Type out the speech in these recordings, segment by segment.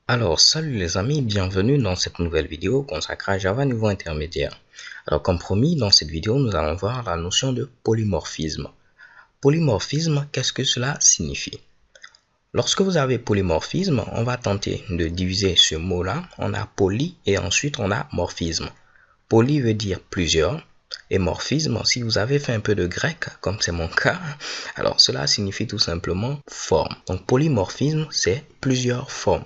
Alors, salut les amis, bienvenue dans cette nouvelle vidéo consacrée à Java niveau intermédiaire. Alors, comme promis, dans cette vidéo, nous allons voir la notion de polymorphisme. Polymorphisme, qu'est-ce que cela signifie? Lorsque vous avez polymorphisme, on va tenter de diviser ce mot-là. On a poly et ensuite on a morphisme. Poly veut dire plusieurs et morphisme, si vous avez fait un peu de grec, comme c'est mon cas, alors cela signifie tout simplement forme. Donc, polymorphisme, c'est plusieurs formes.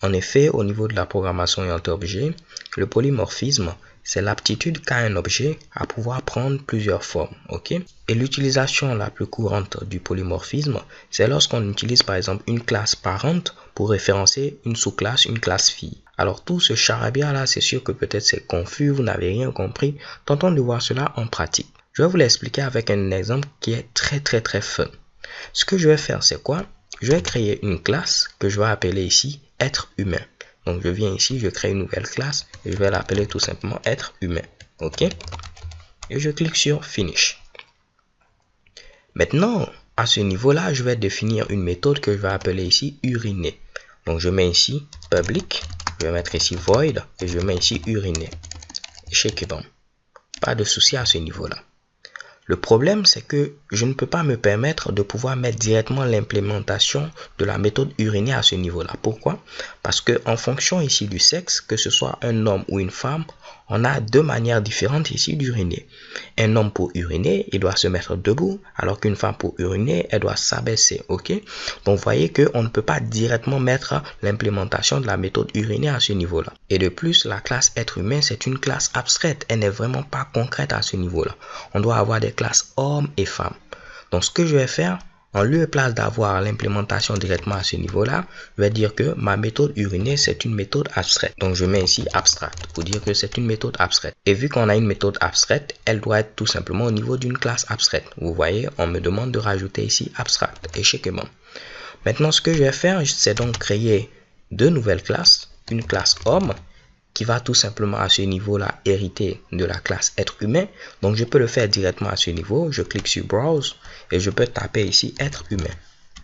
En effet, au niveau de la programmation orientée-objet, le polymorphisme, c'est l'aptitude qu'a un objet à pouvoir prendre plusieurs formes, ok? Et l'utilisation la plus courante du polymorphisme, c'est lorsqu'on utilise par exemple une classe parente pour référencer une sous-classe, une classe fille. Alors tout ce charabia là, c'est sûr que peut-être c'est confus, vous n'avez rien compris. Tentons de voir cela en pratique. Je vais vous l'expliquer avec un exemple qui est très fun. Ce que je vais faire, c'est quoi? Je vais créer une classe que je vais appeler ici être humain. Donc je viens ici, je crée une nouvelle classe et je vais l'appeler tout simplement être humain. Ok? Et je clique sur Finish. Maintenant, à ce niveau-là, je vais définir une méthode que je vais appeler ici uriner. Donc je mets ici public, je vais mettre ici void et je mets ici uriner. Échec et bon. Pas de souci à ce niveau-là. Le problème, c'est que je ne peux pas me permettre de pouvoir mettre directement l'implémentation de la méthode uriner à ce niveau-là. Pourquoi? Parce que en fonction ici du sexe, que ce soit un homme ou une femme, on a deux manières différentes ici d'uriner. Un homme pour uriner, il doit se mettre debout, alors qu'une femme pour uriner, elle doit s'abaisser, ok? Donc, vous voyez qu'on ne peut pas directement mettre l'implémentation de la méthode uriner à ce niveau-là. Et de plus, la classe être humain, c'est une classe abstraite. Elle n'est vraiment pas concrète à ce niveau-là. On doit avoir des classes hommes et femmes. Donc, ce que je vais faire, en lieu et place d'avoir l'implémentation directement à ce niveau-là, je vais dire que ma méthode uriner, c'est une méthode abstraite. Donc, je mets ici abstract pour dire que c'est une méthode abstraite. Et vu qu'on a une méthode abstraite, elle doit être tout simplement au niveau d'une classe abstraite. Vous voyez, on me demande de rajouter ici abstract. Échec et bon. Maintenant, ce que je vais faire, c'est donc créer deux nouvelles classes. Une classe homme qui va tout simplement à ce niveau-là hériter de la classe être humain. Donc, je peux le faire directement à ce niveau. Je clique sur Browse et je peux taper ici être humain.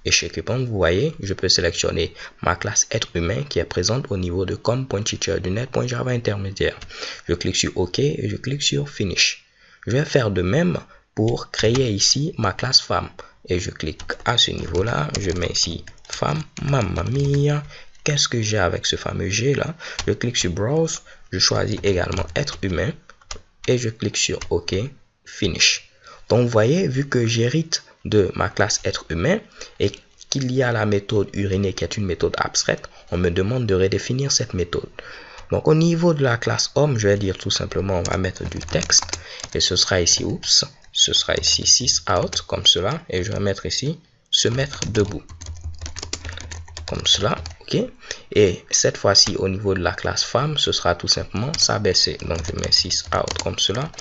Et chez Coupon, vous voyez, je peux sélectionner ma classe être humain qui est présente au niveau de com.teacher du net.java intermédiaire. Je clique sur OK et je clique sur Finish. Je vais faire de même pour créer ici ma classe femme. Et je clique à ce niveau-là. Je mets ici femme, mamma mia. Qu'est-ce que j'ai avec ce fameux G là? Je clique sur Browse, je choisis également être humain et je clique sur OK, Finish. Donc vous voyez, vu que j'hérite de ma classe être humain et qu'il y a la méthode uriner qui est une méthode abstraite, on me demande de redéfinir cette méthode. Donc au niveau de la classe homme, je vais dire tout simplement, on va mettre du texte et ce sera ici, oups, ce sera ici 6 out comme cela et je vais mettre ici se mettre debout. Comme cela, ok. Et cette fois-ci, au niveau de la classe femme, ce sera tout simplement s'abaisser. Donc, je mets 6 out comme cela,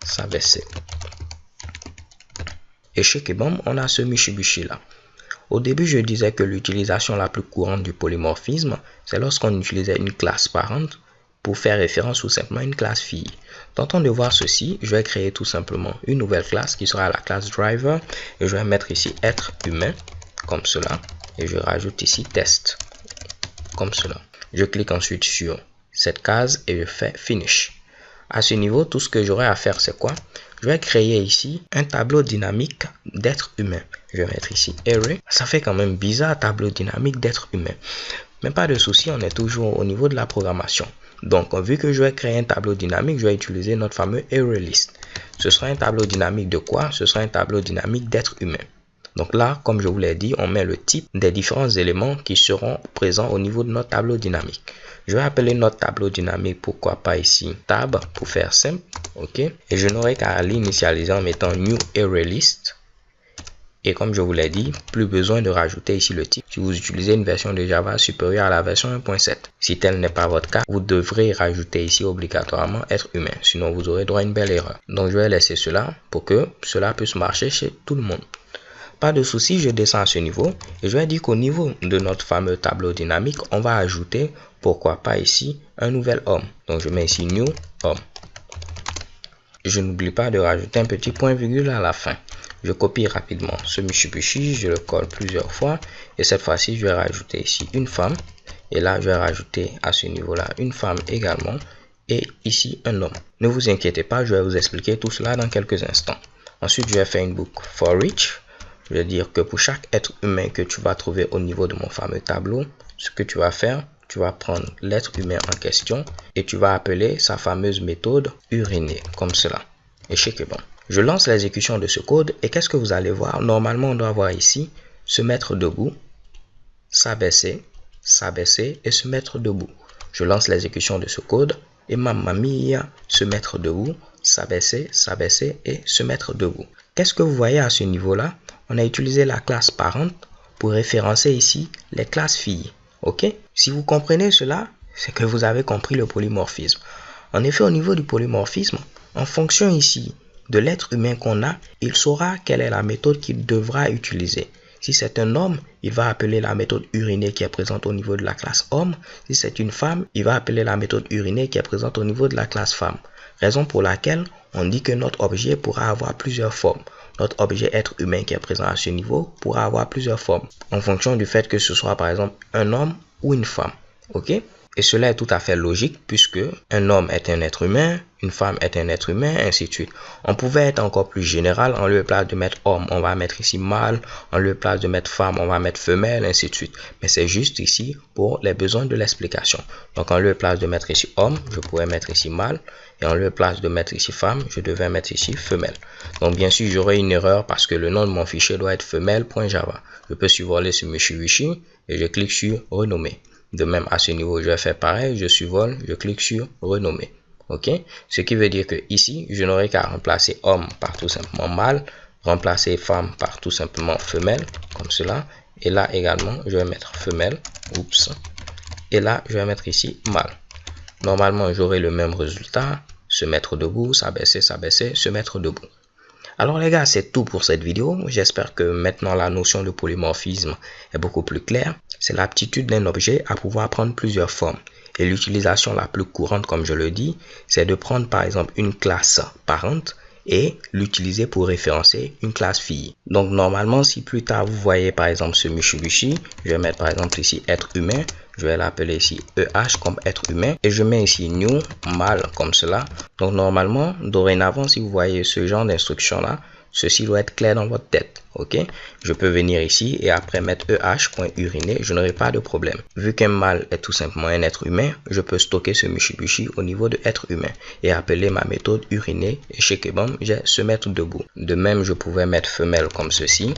s'abaisser. Et chez Kebom, on a ce Michibushi là. Au début, je disais que l'utilisation la plus courante du polymorphisme, c'est lorsqu'on utilisait une classe parente pour faire référence tout simplement à une classe fille. Tentons de voir ceci. Je vais créer tout simplement une nouvelle classe qui sera la classe driver. Et je vais mettre ici être humain, comme cela. Et je rajoute ici test, comme cela. Je clique ensuite sur cette case et je fais finish. À ce niveau, tout ce que j'aurai à faire, c'est quoi? Je vais créer ici un tableau dynamique d'être humain. Je vais mettre ici array. Ça fait quand même bizarre, tableau dynamique d'être humain. Mais pas de souci, on est toujours au niveau de la programmation. Donc, vu que je vais créer un tableau dynamique, je vais utiliser notre fameux array list. Ce sera un tableau dynamique de quoi? Ce sera un tableau dynamique d'être humain. Donc là, comme je vous l'ai dit, on met le type des différents éléments qui seront présents au niveau de notre tableau dynamique. Je vais appeler notre tableau dynamique, pourquoi pas ici, tab, pour faire simple, ok. Et je n'aurai qu'à l'initialiser en mettant new array list. Et comme je vous l'ai dit, plus besoin de rajouter ici le type si vous utilisez une version de Java supérieure à la version 1.7. Si tel n'est pas votre cas, vous devrez rajouter ici obligatoirement être humain, sinon vous aurez droit à une belle erreur. Donc je vais laisser cela pour que cela puisse marcher chez tout le monde. Pas de souci, je descends à ce niveau et je vais dire qu'au niveau de notre fameux tableau dynamique, on va ajouter, pourquoi pas ici, un nouvel homme. Donc je mets ici new homme. Je n'oublie pas de rajouter un petit point virgule à la fin. Je copie rapidement ce Mitsubishi, je le colle plusieurs fois et cette fois-ci, je vais rajouter ici une femme Et là, je vais rajouter à ce niveau-là une femme également. Et ici, un homme. Ne vous inquiétez pas, je vais vous expliquer tout cela dans quelques instants. Ensuite, je vais faire une boucle for each. Je vais dire que pour chaque être humain que tu vas trouver au niveau de mon fameux tableau, ce que tu vas faire, tu vas prendre l'être humain en question et tu vas appeler sa fameuse méthode uriner, comme cela. Et check bon. Je lance l'exécution de ce code et qu'est-ce que vous allez voir? Normalement, on doit voir ici se mettre debout, s'abaisser et se mettre debout. Je lance l'exécution de ce code et mamma mia, se mettre debout, s'abaisser et se mettre debout. Qu'est-ce que vous voyez à ce niveau-là? On a utilisé la classe parent pour référencer ici les classes filles. Ok? Si vous comprenez cela, c'est que vous avez compris le polymorphisme. En effet, au niveau du polymorphisme, en fonction ici de l'être humain qu'on a, il saura quelle est la méthode qu'il devra utiliser. Si c'est un homme, il va appeler la méthode uriner qui est présente au niveau de la classe homme. Si c'est une femme, il va appeler la méthode uriner qui est présente au niveau de la classe femme. Raison pour laquelle on dit que notre objet pourra avoir plusieurs formes. Notre objet être humain qui est présent à ce niveau pourra avoir plusieurs formes en fonction du fait que ce soit par exemple un homme ou une femme. Ok? Et cela est tout à fait logique puisque un homme est un être humain, une femme est un être humain, ainsi de suite. On pouvait être encore plus général. En lieu de place de mettre homme, on va mettre ici mâle. En lieu de place de mettre femme, on va mettre femelle, ainsi de suite. Mais c'est juste ici pour les besoins de l'explication. Donc en lieu de place de mettre ici homme, je pourrais mettre ici mâle. Et en lieu de place de mettre ici femme, je devais mettre ici femelle. Donc bien sûr, j'aurai une erreur parce que le nom de mon fichier doit être femelle.java. Je peux survoler ce Mitsubishi et je clique sur renommer. De même, à ce niveau, je vais faire pareil. Je survole, je clique sur renommer. Ok? Ce qui veut dire que ici, je n'aurai qu'à remplacer homme par tout simplement mâle, remplacer femme par tout simplement femelle, comme cela. Et là également, je vais mettre femelle. Oups. Et là, je vais mettre ici mâle. Normalement, j'aurai le même résultat. Se mettre debout, s'abaisser, se mettre debout. Alors les gars, c'est tout pour cette vidéo. J'espère que maintenant la notion de polymorphisme est beaucoup plus claire. C'est l'aptitude d'un objet à pouvoir prendre plusieurs formes. Et l'utilisation la plus courante, comme je le dis, c'est de prendre par exemple une classe parente et l'utiliser pour référencer une classe fille. Donc normalement, si plus tard vous voyez par exemple ce Mitsubishi, je vais mettre par exemple ici être humain. Je vais l'appeler ici EH comme être humain et je mets ici new mâle comme cela. Donc normalement, dorénavant, si vous voyez ce genre d'instruction là, ceci doit être clair dans votre tête. Ok, je peux venir ici et après mettre eh.uriner, je n'aurai pas de problème. Vu qu'un mâle est tout simplement un être humain, je peux stocker ce Mitsubishi au niveau de être humain et appeler ma méthode uriner et chez Kebam, j'ai se mettre debout. De même, je pouvais mettre femelle comme ceci.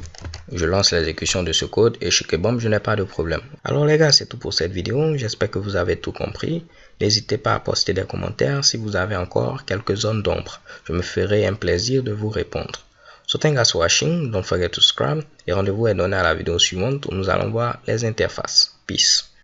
Je lance l'exécution de ce code et chez Kebam, je n'ai pas de problème. Alors les gars, c'est tout pour cette vidéo. J'espère que vous avez tout compris. N'hésitez pas à poster des commentaires si vous avez encore quelques zones d'ombre. Je me ferai un plaisir de vous répondre. So thank you for watching, don't forget to subscribe et rendez-vous est donné à la vidéo suivante où nous allons voir les interfaces. Peace.